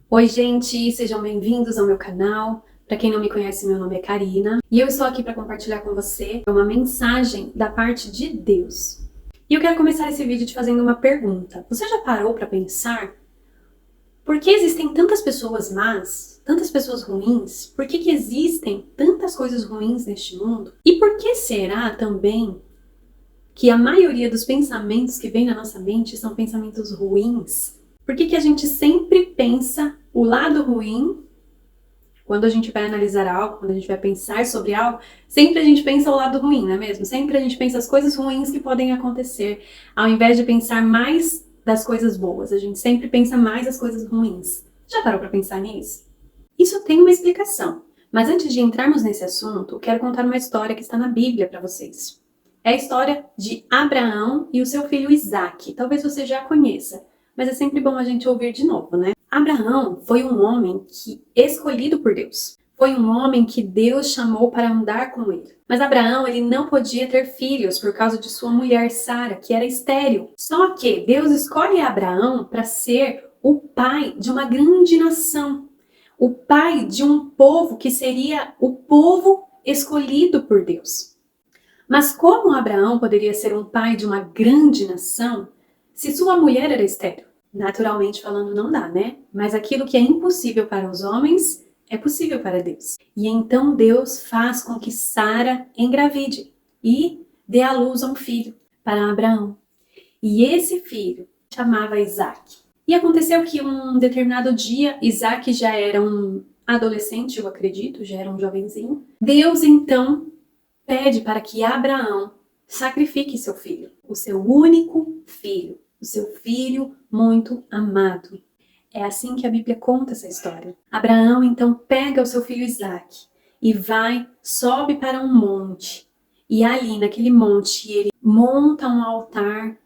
Oi, gente, sejam bem-vindos ao meu canal. Para quem não me conhece, meu nome é Karina e eu estou aqui para compartilhar com você uma mensagem da parte de Deus. E eu quero começar esse vídeo te fazendo uma pergunta. Você já parou para pensar por que existem tantas pessoas más, tantas pessoas ruins? Por que existem tantas coisas ruins neste mundo? E por que será também que a maioria dos pensamentos que vem na nossa mente são pensamentos ruins? Por que a gente sempre pensa o lado ruim quando a gente vai analisar algo, quando a gente vai pensar sobre algo? Sempre a gente pensa o lado ruim, não é mesmo? Sempre a gente pensa as coisas ruins que podem acontecer, ao invés de pensar mais das coisas boas. A gente sempre pensa mais as coisas ruins. Já parou para pensar nisso? Isso tem uma explicação. Mas antes de entrarmos nesse assunto, quero contar uma história que está na Bíblia para vocês. É a história de Abraão e o seu filho Isaque. Talvez você já conheça, mas é sempre bom a gente ouvir de novo, né? Abraão foi um homem escolhido por Deus. Foi um homem que Deus chamou para andar com ele. Mas Abraão, ele não podia ter filhos por causa de sua mulher Sara, que era estéril. Só que Deus escolhe Abraão para ser o pai de uma grande nação. O pai de um povo que seria o povo escolhido por Deus. Mas como Abraão poderia ser um pai de uma grande nação se sua mulher era estéril? Naturalmente falando, não dá, né? Mas aquilo que é impossível para os homens é possível para Deus. E então Deus faz com que Sara engravide e dê à luz a um filho para Abraão. E esse filho chamava Isaque. E aconteceu que um determinado dia, Isaque já era um adolescente, eu acredito, já era um jovenzinho. Deus então pede para que Abraão sacrifique seu filho, o seu único filho, o seu filho muito amado. É assim que a Bíblia conta essa história. Abraão então pega o seu filho Isaque e sobe para um monte. E ali naquele monte ele monta um altar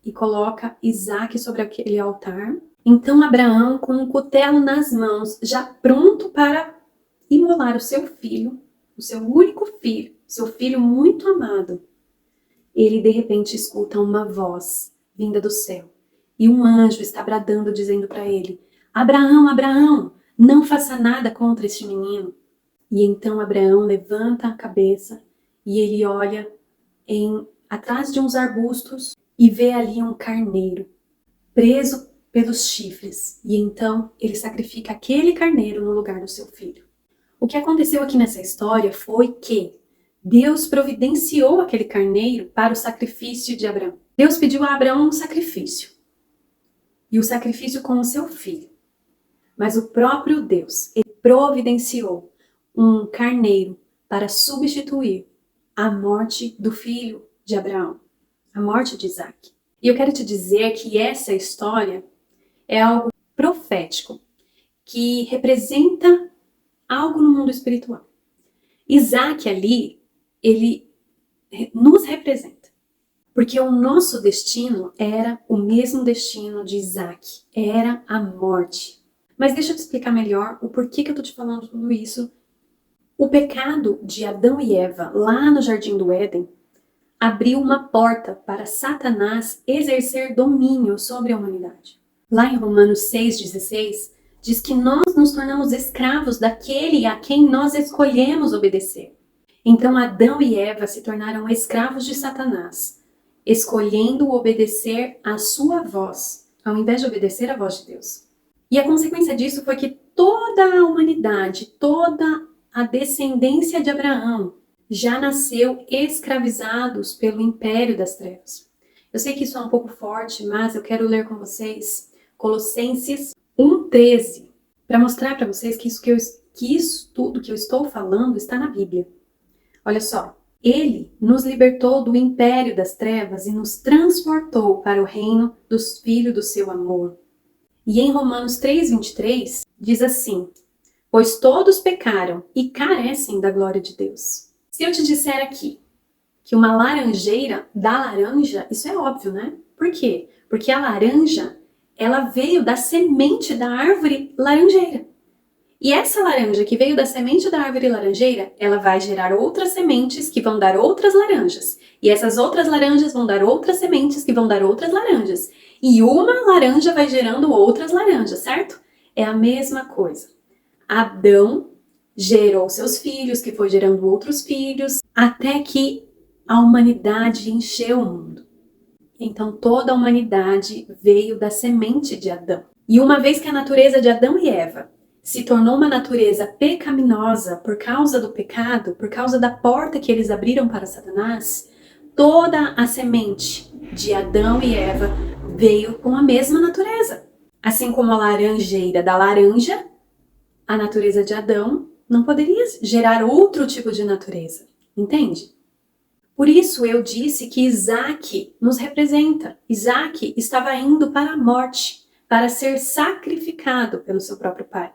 e coloca Isaque sobre aquele altar. Então Abraão, com um cutelo nas mãos, já pronto para imolar o seu filho, o seu único filho, seu filho muito amado, ele de repente escuta uma voz vinda do céu. E um anjo está bradando, dizendo para ele: Abraão, Abraão, não faça nada contra este menino. E então Abraão levanta a cabeça e ele olha atrás de uns arbustos e vê ali um carneiro preso pelos chifres. E então ele sacrifica aquele carneiro no lugar do seu filho. O que aconteceu aqui nessa história foi que Deus providenciou aquele carneiro para o sacrifício de Abraão. Deus pediu a Abraão um sacrifício. E o sacrifício com o seu filho. Mas o próprio Deus, ele providenciou um carneiro para substituir a morte do filho de Abraão, a morte de Isaque. E eu quero te dizer que essa história é algo profético, que representa algo no mundo espiritual. Isaque ali, ele nos representa. Porque o nosso destino era o mesmo destino de Isaque. Era a morte. Mas deixa eu te explicar melhor o porquê que eu tô te falando tudo isso. O pecado de Adão e Eva, lá no Jardim do Éden, abriu uma porta para Satanás exercer domínio sobre a humanidade. Lá em Romanos 6,16, diz que nós nos tornamos escravos daquele a quem nós escolhemos obedecer. Então Adão e Eva se tornaram escravos de Satanás, escolhendo obedecer à sua voz, ao invés de obedecer à voz de Deus. E a consequência disso foi que toda a humanidade, toda a descendência de Abraão, já nasceu escravizados pelo império das trevas. Eu sei que isso é um pouco forte, mas eu quero ler com vocês Colossenses 1,13, para mostrar para vocês que isso tudo que eu estou falando está na Bíblia. Olha só, ele nos libertou do império das trevas e nos transportou para o reino dos filhos do seu amor. E em Romanos 3,23 diz assim: pois todos pecaram e carecem da glória de Deus. Se eu te disser aqui que uma laranjeira dá laranja, isso é óbvio, né? Por quê? Porque a laranja, ela veio da semente da árvore laranjeira. E essa laranja que veio da semente da árvore laranjeira, ela vai gerar outras sementes que vão dar outras laranjas. E essas outras laranjas vão dar outras sementes que vão dar outras laranjas. E uma laranja vai gerando outras laranjas, certo? é a mesma coisa. Adão gerou seus filhos, que foi gerando outros filhos, até que a humanidade encheu o mundo. Então toda a humanidade veio da semente de Adão. E uma vez que a natureza de Adão e Eva se tornou uma natureza pecaminosa por causa do pecado, por causa da porta que eles abriram para Satanás, toda a semente de Adão e Eva veio com a mesma natureza. Assim como a laranjeira da laranja, a natureza de Adão não poderia gerar outro tipo de natureza, entende? Por isso eu disse que Isaac nos representa. Isaac estava indo para a morte, para ser sacrificado pelo seu próprio pai.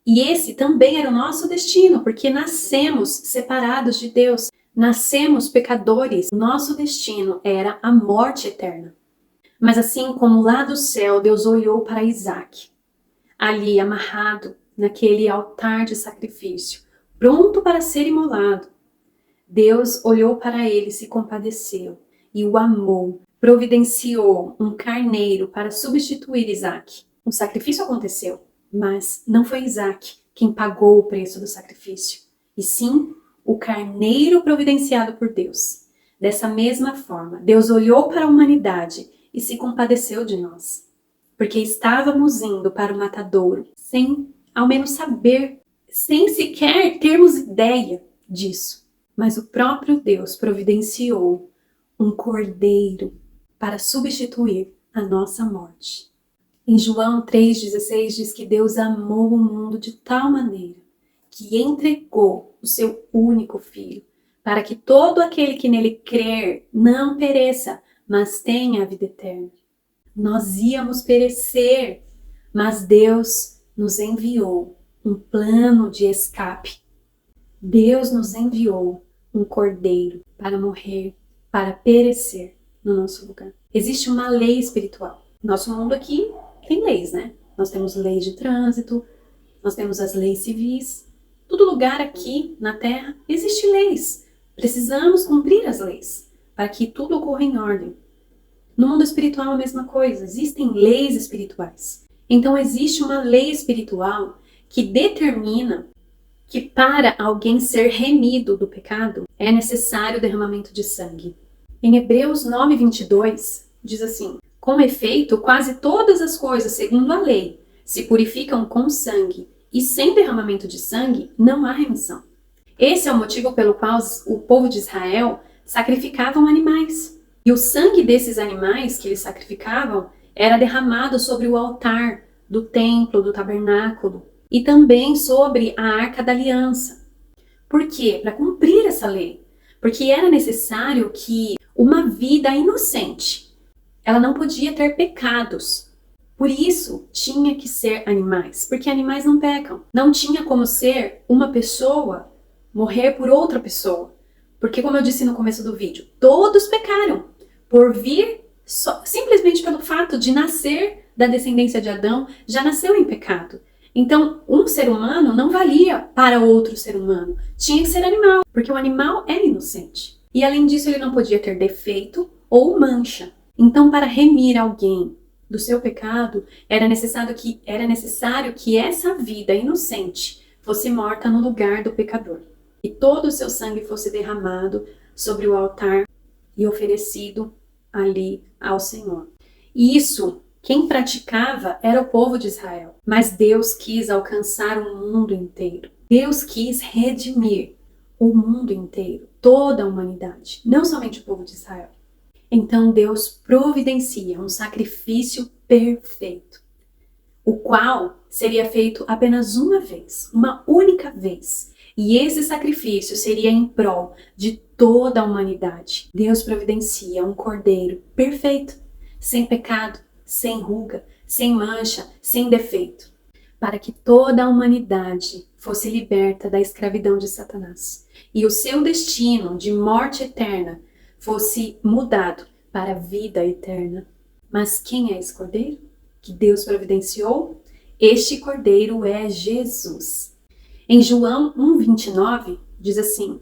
E esse também era o nosso destino, porque nascemos separados de Deus, nascemos pecadores. Nosso destino era a morte eterna. Mas assim como lá do céu Deus olhou para Isaac, ali amarrado naquele altar de sacrifício, pronto para ser imolado, Deus olhou para ele, se compadeceu e o amou, providenciou um carneiro para substituir Isaac. O sacrifício aconteceu, mas não foi Isaac quem pagou o preço do sacrifício, e sim o carneiro providenciado por Deus. Dessa mesma forma, Deus olhou para a humanidade e se compadeceu de nós, porque estávamos indo para o matadouro, sem ao menos saber, sem sequer termos ideia disso. Mas o próprio Deus providenciou um cordeiro para substituir a nossa morte. Em João 3,16 diz que Deus amou o mundo de tal maneira que entregou o seu único filho, para que todo aquele que nele crer não pereça, mas tenha a vida eterna. Nós íamos perecer, mas Deus nos enviou um plano de escape. Deus nos enviou um cordeiro para morrer, para perecer no nosso lugar. Existe uma lei espiritual. Nosso mundo aqui tem leis, né? Nós temos leis de trânsito, nós temos as leis civis. Todo lugar aqui na Terra existe leis. Precisamos cumprir as leis para que tudo ocorra em ordem. No mundo espiritual é a mesma coisa. Existem leis espirituais. Então existe uma lei espiritual que determina que para alguém ser remido do pecado é necessário o derramamento de sangue. Em Hebreus 9:22 diz assim: com efeito, quase todas as coisas segundo a lei se purificam com sangue, e sem derramamento de sangue não há remissão. Esse é o motivo pelo qual o povo de Israel sacrificavam animais. E o sangue desses animais que eles sacrificavam era derramado sobre o altar do templo, do tabernáculo, e também sobre a Arca da Aliança. Por quê? Para cumprir essa lei. Porque era necessário que uma vida inocente, ela não podia ter pecados. Por isso, tinha que ser animais, porque animais não pecam. Não tinha como ser uma pessoa morrer por outra pessoa. Porque, como eu disse no começo do vídeo, todos pecaram por vir simplesmente pelo fato de nascer da descendência de Adão, já nasceu em pecado. Então, um ser humano não valia para outro ser humano. Tinha que ser animal, porque o animal era inocente. E além disso, ele não podia ter defeito ou mancha. Então, para remir alguém do seu pecado, era necessário que essa vida inocente fosse morta no lugar do pecador. E todo o seu sangue fosse derramado sobre o altar e oferecido ali ao Senhor. E isso, quem praticava era o povo de Israel. Mas Deus quis alcançar o mundo inteiro. Deus quis redimir o mundo inteiro, toda a humanidade, não somente o povo de Israel. Então Deus providencia um sacrifício perfeito, o qual seria feito apenas uma vez, uma única vez. E esse sacrifício seria em prol de toda a humanidade. Deus providencia um cordeiro perfeito, sem pecado, sem ruga, sem mancha, sem defeito, para que toda a humanidade fosse liberta da escravidão de Satanás e o seu destino de morte eterna fosse mudado para a vida eterna. Mas quem é esse cordeiro que Deus providenciou? Este cordeiro é Jesus. Em João 1:29 diz assim: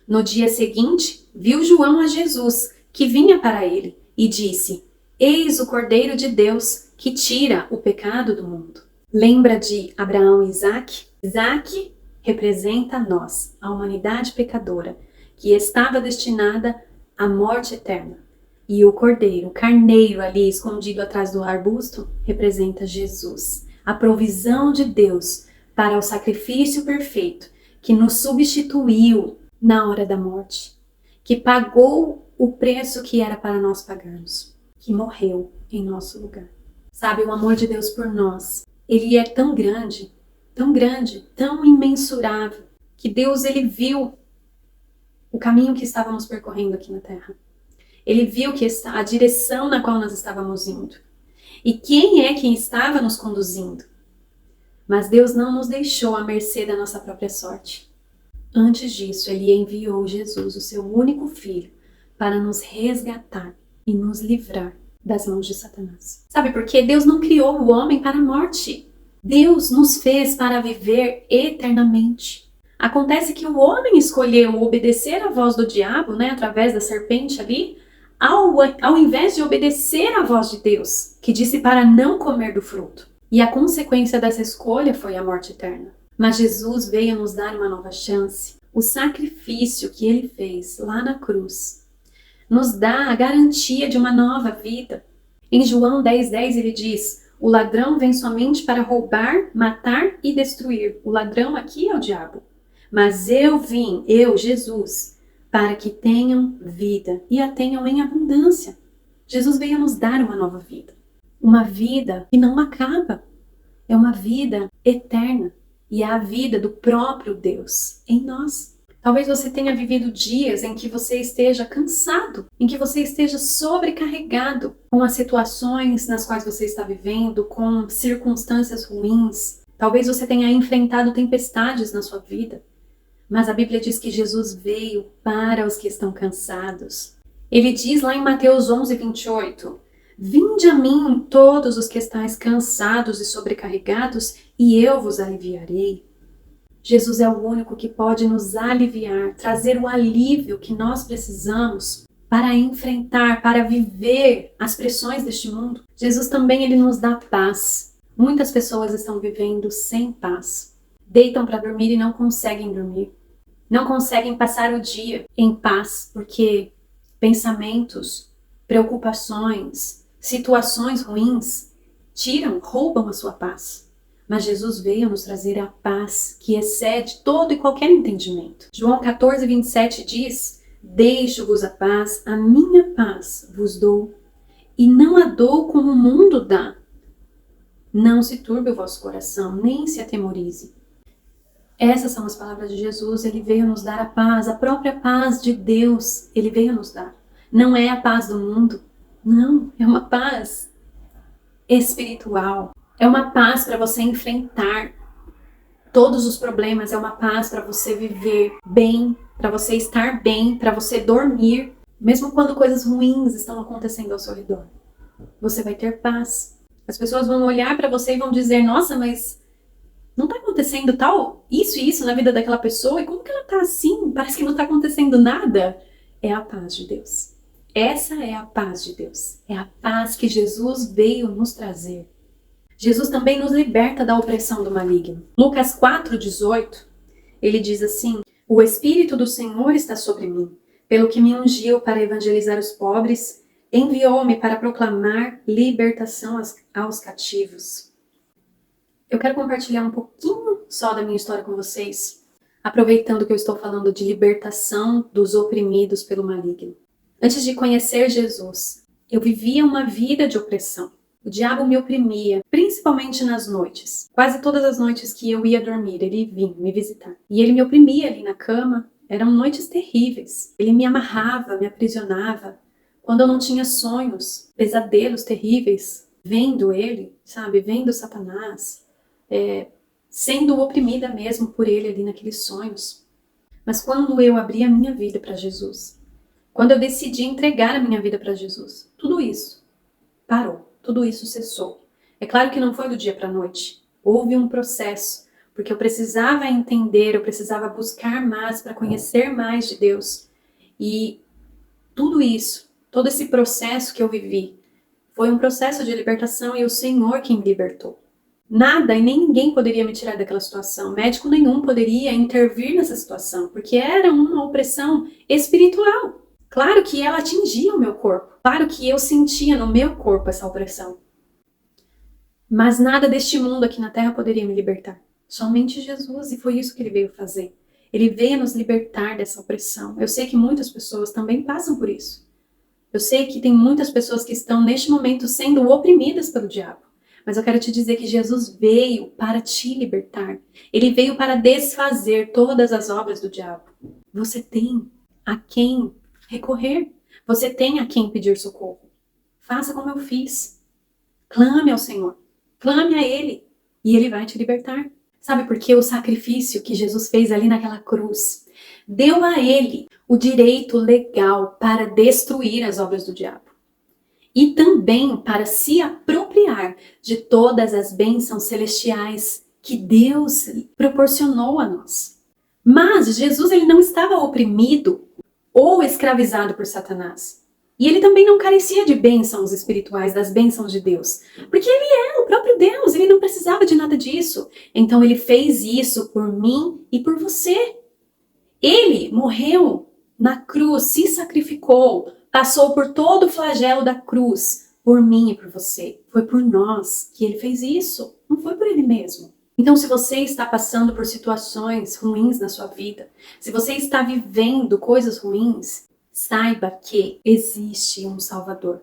no dia seguinte, viu João a Jesus, que vinha para ele, e disse: eis o Cordeiro de Deus, que tira o pecado do mundo. Lembra de Abraão e Isaac? Isaac representa nós, a humanidade pecadora, que estava destinada à morte eterna. E o cordeiro, o carneiro ali escondido atrás do arbusto, representa Jesus, a provisão de Deus para o sacrifício perfeito, que nos substituiu na hora da morte, que pagou o preço que era para nós pagarmos, que morreu em nosso lugar. Sabe, o amor de Deus por nós, ele é tão grande, tão imensurável, que Deus, ele viu o caminho que estávamos percorrendo aqui na Terra. Ele viu que a direção na qual nós estávamos indo. E quem é quem estava nos conduzindo? Mas Deus não nos deixou à mercê da nossa própria sorte. Antes disso, ele enviou Jesus, o seu único filho, para nos resgatar e nos livrar das mãos de Satanás. Sabe por quê? Deus não criou o homem para a morte. Deus nos fez para viver eternamente. Acontece que o homem escolheu obedecer à voz do diabo, através da serpente ali, ao invés de obedecer à voz de Deus, que disse para não comer do fruto. E a consequência dessa escolha foi a morte eterna. Mas Jesus veio nos dar uma nova chance. O sacrifício que ele fez lá na cruz nos dá a garantia de uma nova vida. Em João 10:10 ele diz: o ladrão vem somente para roubar, matar e destruir. O ladrão aqui é o diabo. Mas eu vim, Jesus, para que tenham vida e a tenham em abundância. Jesus veio nos dar uma nova vida. Uma vida que não acaba. É uma vida eterna. E é a vida do próprio Deus em nós. Talvez você tenha vivido dias em que você esteja cansado, em que você esteja sobrecarregado com as situações nas quais você está vivendo, com circunstâncias ruins. Talvez você tenha enfrentado tempestades na sua vida. Mas a Bíblia diz que Jesus veio para os que estão cansados. Ele diz lá em Mateus 11:28, vinde a mim todos os que estáis cansados e sobrecarregados, e eu vos aliviarei. Jesus é o único que pode nos aliviar, trazer o alívio que nós precisamos para enfrentar, para viver as pressões deste mundo. Jesus também, ele nos dá paz. Muitas pessoas estão vivendo sem paz. Deitam para dormir e não conseguem dormir. Não conseguem passar o dia em paz, porque pensamentos, preocupações, situações ruins roubam a sua paz. Mas Jesus veio nos trazer a paz que excede todo e qualquer entendimento. João 14:27 diz: deixo-vos a paz, a minha paz vos dou, e não a dou como o mundo dá. Não se turbe o vosso coração, nem se atemorize. Essas são as palavras de Jesus. Ele veio nos dar a paz, a própria paz de Deus. Ele veio nos dar. Não é a paz do mundo. Não, é uma paz espiritual. É uma paz para você enfrentar todos os problemas. É uma paz para você viver bem, para você estar bem, para você dormir. Mesmo quando coisas ruins estão acontecendo ao seu redor, você vai ter paz. As pessoas vão olhar para você e vão dizer: nossa, mas não está acontecendo isso e isso na vida daquela pessoa? E como que ela está assim? Parece que não está acontecendo nada. É a paz de Deus. Essa é a paz de Deus. É a paz que Jesus veio nos trazer. Jesus também nos liberta da opressão do maligno. Lucas 4:18, ele diz assim: o Espírito do Senhor está sobre mim, pelo que me ungiu para evangelizar os pobres, enviou-me para proclamar libertação aos cativos. Eu quero compartilhar um pouquinho só da minha história com vocês, aproveitando que eu estou falando de libertação dos oprimidos pelo maligno. Antes de conhecer Jesus, eu vivia uma vida de opressão. O diabo me oprimia, principalmente nas noites. Quase todas as noites que eu ia dormir, ele vinha me visitar. E ele me oprimia ali na cama. Eram noites terríveis. Ele me amarrava, me aprisionava. Quando eu não tinha sonhos, pesadelos terríveis, vendo ele, vendo Satanás, sendo oprimida mesmo por ele ali naqueles sonhos. Mas quando eu abri a minha vida para Jesus, quando eu decidi entregar a minha vida para Jesus, tudo isso parou. Tudo isso cessou. É claro que não foi do dia para a noite. Houve um processo, porque eu precisava entender, eu precisava buscar mais para conhecer mais de Deus. E tudo isso, todo esse processo que eu vivi, foi um processo de libertação e o Senhor quem me libertou. Nada e nem ninguém poderia me tirar daquela situação. Médico nenhum poderia intervir nessa situação, porque era uma opressão espiritual. Claro que ela atingia o meu corpo. Claro que eu sentia no meu corpo essa opressão. Mas nada deste mundo aqui na Terra poderia me libertar. Somente Jesus, e foi isso que ele veio fazer. Ele veio nos libertar dessa opressão. Eu sei que muitas pessoas também passam por isso. Eu sei que tem muitas pessoas que estão neste momento sendo oprimidas pelo diabo. Mas eu quero te dizer que Jesus veio para te libertar. Ele veio para desfazer todas as obras do diabo. Você tem a quem recorrer. Você tem a quem pedir socorro. Faça como eu fiz. Clame ao Senhor. Clame a Ele. E Ele vai te libertar. Sabe por quê? O sacrifício que Jesus fez ali naquela cruz deu a Ele o direito legal para destruir as obras do diabo. E também para se apropriar de todas as bênçãos celestiais que Deus proporcionou a nós. Mas Jesus ele não estava oprimido ou escravizado por Satanás. E ele também não carecia de bênçãos espirituais, das bênçãos de Deus. Porque ele é o próprio Deus, ele não precisava de nada disso. Então ele fez isso por mim e por você. Ele morreu na cruz, se sacrificou, passou por todo o flagelo da cruz, por mim e por você. Foi por nós que ele fez isso, não foi por ele mesmo. Então, se você está passando por situações ruins na sua vida, se você está vivendo coisas ruins, saiba que existe um Salvador.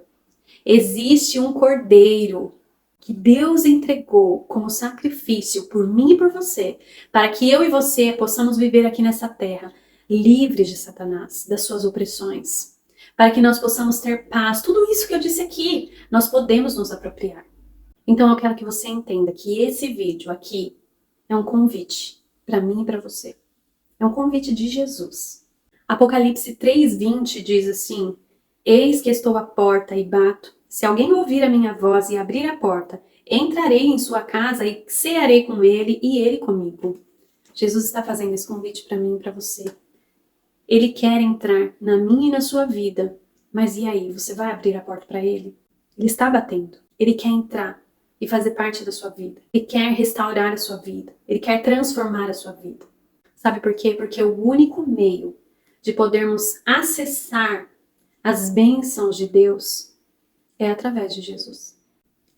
Existe um Cordeiro que Deus entregou como sacrifício por mim e por você, para que eu e você possamos viver aqui nessa terra, livres de Satanás, das suas opressões, para que nós possamos ter paz. Tudo isso que eu disse aqui, nós podemos nos apropriar. Então eu quero que você entenda que esse vídeo aqui é um convite para mim e para você. É um convite de Jesus. Apocalipse 3:20 diz assim: Eis que estou à porta e bato. Se alguém ouvir a minha voz e abrir a porta, entrarei em sua casa e cearei com ele e ele comigo. Jesus está fazendo esse convite para mim e para você. Ele quer entrar na minha e na sua vida. Mas e aí, você vai abrir a porta para ele? Ele está batendo. Ele quer entrar e fazer parte da sua vida. Ele quer restaurar a sua vida. Ele quer transformar a sua vida. Sabe por quê? Porque o único meio de podermos acessar as bênçãos de Deus é através de Jesus.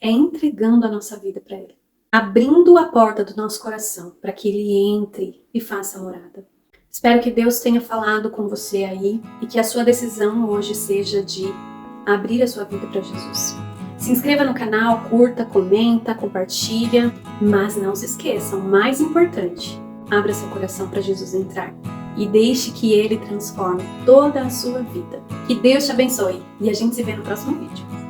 É entregando a nossa vida para Ele. Abrindo a porta do nosso coração para que Ele entre e faça morada. Espero que Deus tenha falado com você aí e que a sua decisão hoje seja de abrir a sua vida para Jesus. Se inscreva no canal, curta, comenta, compartilha, mas não se esqueça, o mais importante, abra seu coração para Jesus entrar e deixe que Ele transforme toda a sua vida. Que Deus te abençoe e a gente se vê no próximo vídeo.